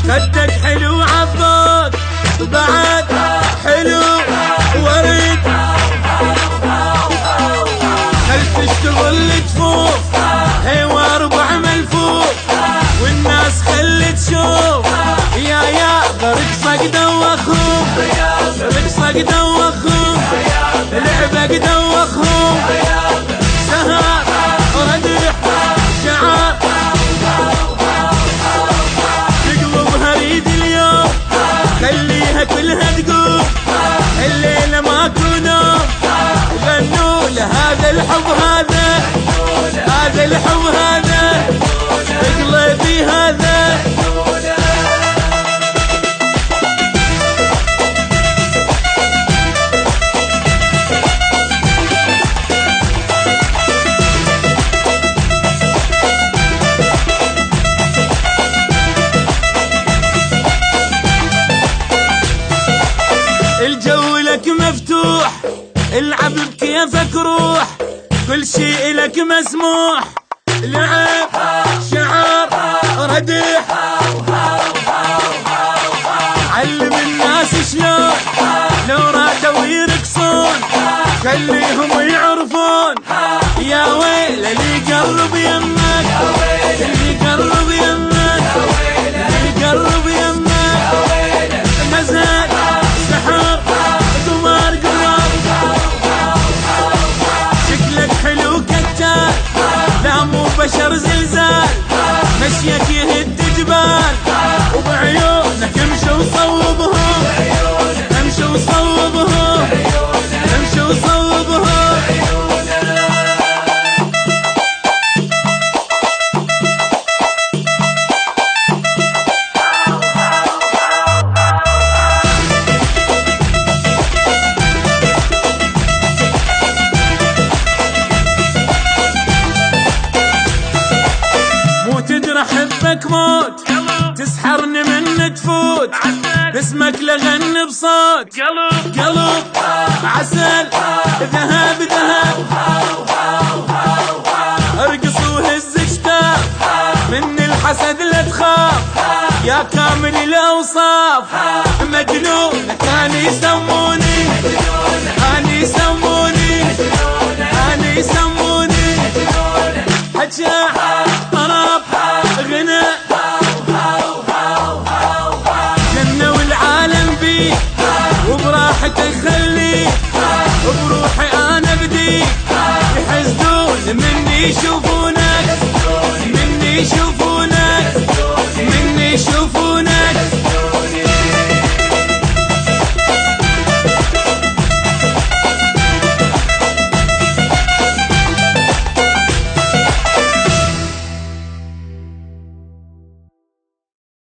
خدك حلو عبود بعد حلو ورد، خل تشتغل تفوق حوار بعملفوق، والناس خل تشوف يا برقصك دوخهم، برقصك دوخهم، لعبك دوخهم، سهر ردح شعار تقلبها ريد اليوم، خليها كلها تقوم الليلة ماكو نوم، غنوا لهذا الحب هذا، هذا الحب هذا قلبي هذا. الجو لك مفتوح، العب بكيفك روح، كل شيء لك مسموح، لعب شعر ردح، علم الناس شلون لو رادوا يرقصون، خليهم يعرفون يا ويل اللي يقرب يمك، اللي يقرب يمك، اللي يقرب يمك، مزاج سحر قمر قراب، شكلك حلو كتال لا مو بشر زلزال، مشيك يهد جبال، وبعيونك امشي وصوبهم، امشي وصوبهم، امشي وصوبهم. احبك موت تسحرني من تفوت، باسمك لغني بصوت، قلب عسل ذهب ذهب، ارقص وهز كتاف من الحسد لا تخاف، يا كامل الاوصاف مجنون كان يسموني، كان يسموني، كان يسموني حجاح طرب غنى، جنة والعالم بيك وبراحتك خليك، وبروحي انا بديك، يحسدون مني يشوفونك، مني يشوفونك، مني يشوفونك.